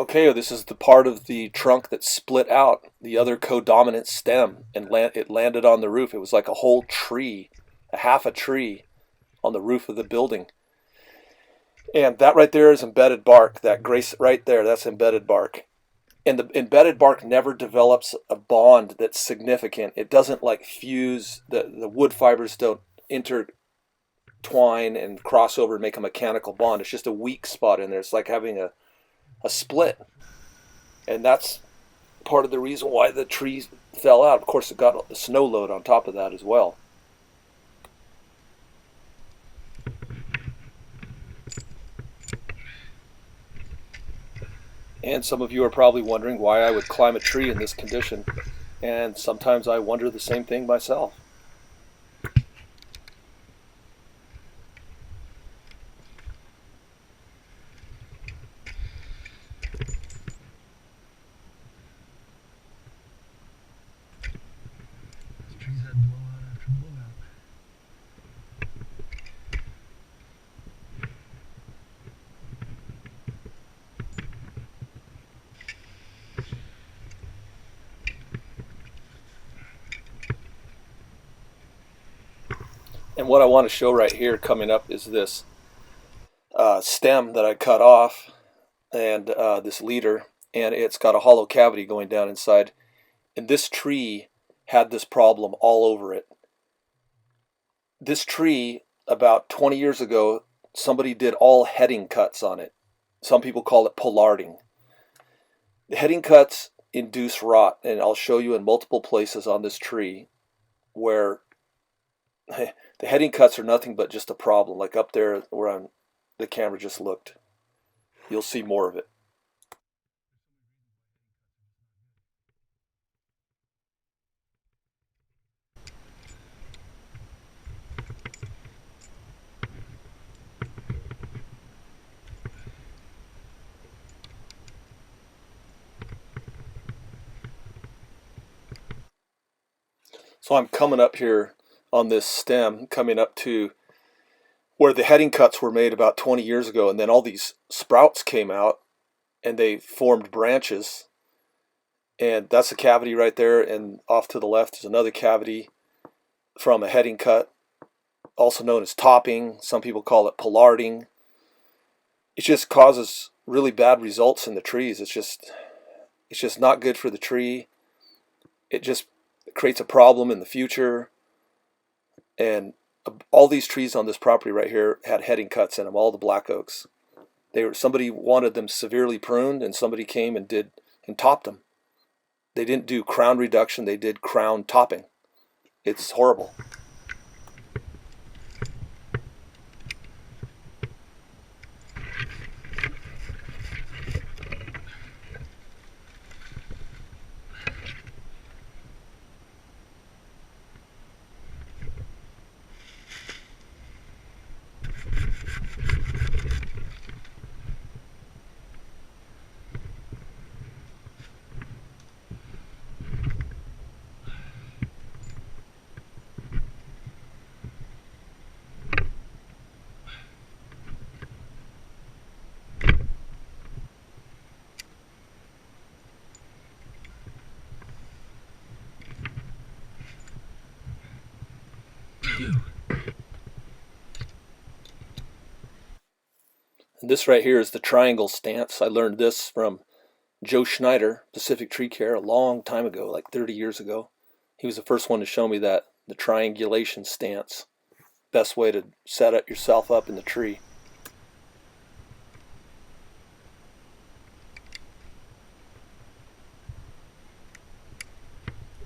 Okay, this is the part of the trunk that split out the other codominant stem and it landed on the roof. It was like a whole tree, a half a tree on the roof of the building. And that right there is embedded bark. That gray right there, that's embedded bark. And the embedded bark never develops a bond that's significant. It doesn't like fuse, the wood fibers don't intertwine and cross over and make a mechanical bond. It's just a weak spot in there. It's like having a split. And that's part of the reason why the trees fell out. Of course, it got the snow load on top of that as well. And some of you are probably wondering why I would climb a tree in this condition. And sometimes I wonder the same thing myself. Trees had blowout after blowout. And what I want to show right here coming up is this stem that I cut off and this leader, and it's got a hollow cavity going down inside. And this tree had this problem all over it. This tree, about 20 years ago, somebody did all heading cuts on it. Some people call it pollarding. The heading cuts induce rot, and I'll show you in multiple places on this tree where the heading cuts are nothing but just a problem. Like up there where the camera just looked. You'll see more of it. So I'm coming up here on this stem, coming up to where the heading cuts were made about 20 years ago, and then all these sprouts came out and they formed branches. And that's a cavity right there, and off to the left is another cavity from a heading cut, also known as topping. Some people call it pollarding. It just causes really bad results in the trees. It's just not good for the tree. It just creates a problem in the future. And all these trees on this property right here had heading cuts in them, all the black oaks. Somebody wanted them severely pruned, and somebody came and topped them. They didn't do crown reduction, they did crown topping. It's horrible. And this right here is the triangle stance. I learned this from Joe Schneider, Pacific Tree Care, a long time ago, like 30 years ago. He was the first one to show me that, the triangulation stance. Best way to set up yourself up in the tree.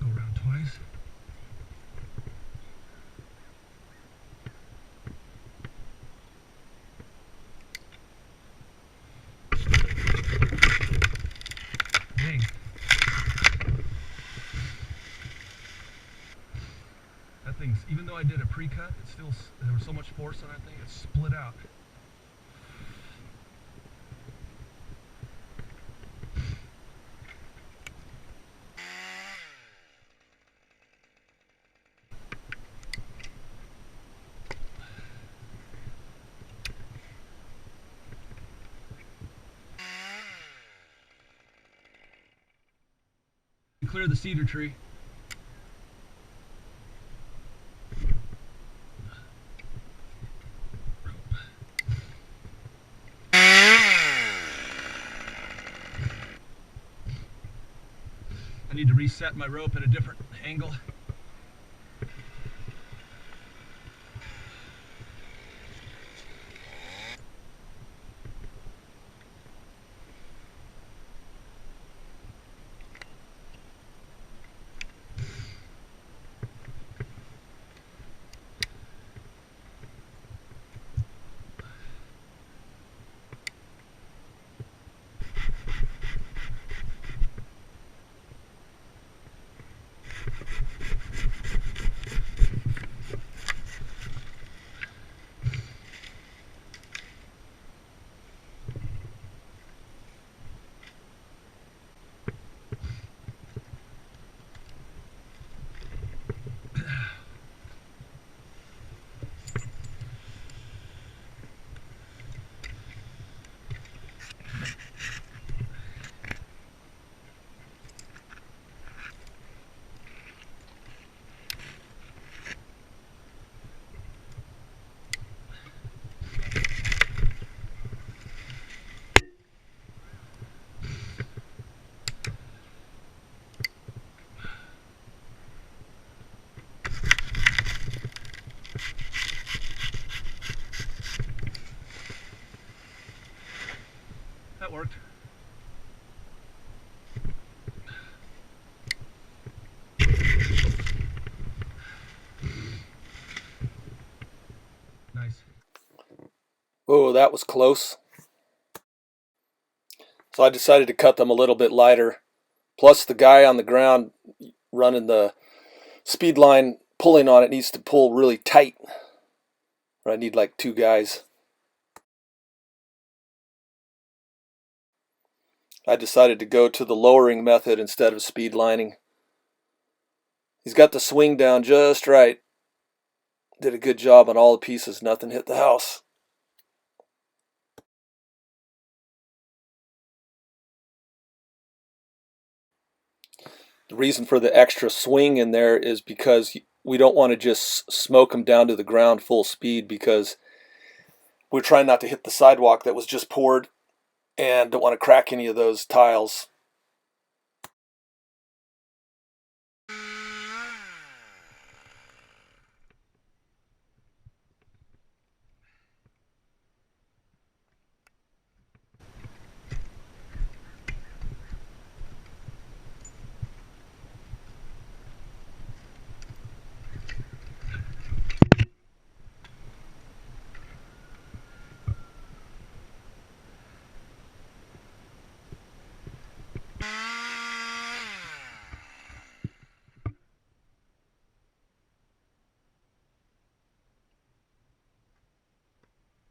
Go around twice. Dang. That thing's, even though I did a pre-cut, it's still, there was so much force on that thing, it split out. clear the cedar tree. I need to reset my rope at a different angle. That worked. Nice. Oh, that was close. So I decided to cut them a little bit lighter. Plus, the guy on the ground running the speed line, pulling on it, needs to pull really tight. I need like 2 guys. I decided to go to the lowering method instead of speed lining. He's got the swing down just right. Did a good job on all the pieces. Nothing hit the house. The reason for the extra swing in there is because we don't want to just smoke them down to the ground full speed, because we're trying not to hit the sidewalk that was just poured and don't want to crack any of those tiles.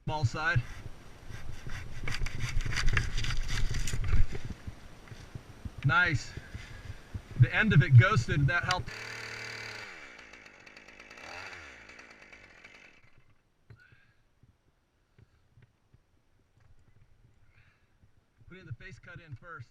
Ball side. Nice. The end of it ghosted. That helped. Putting the face cut in first.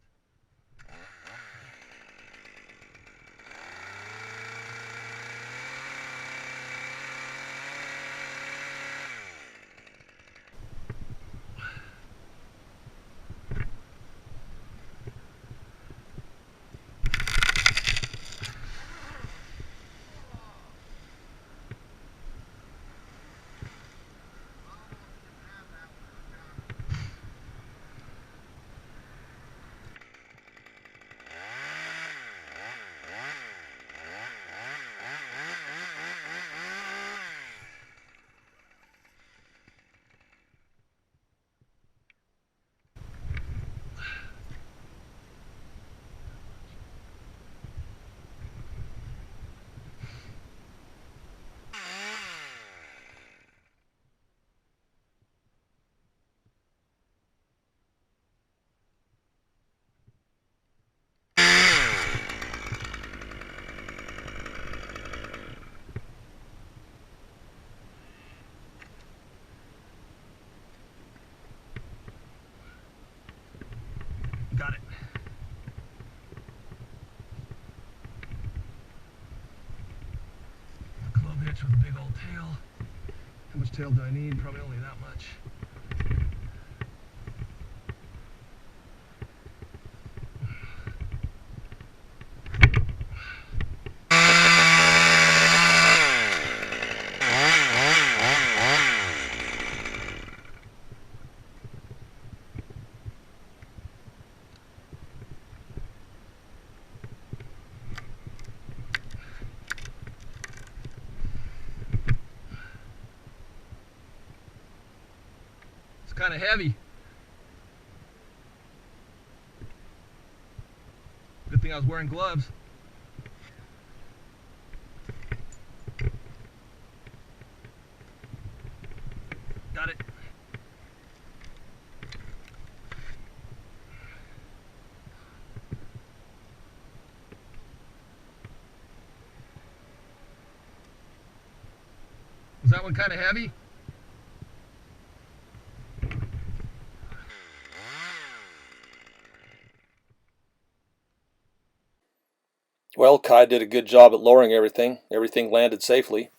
Got it. dovetail do I need? Probably only that much. It's kind of heavy. Good thing I was wearing gloves. Got it. Was that one kind of heavy? Well, Kai did a good job at lowering everything. Everything landed safely.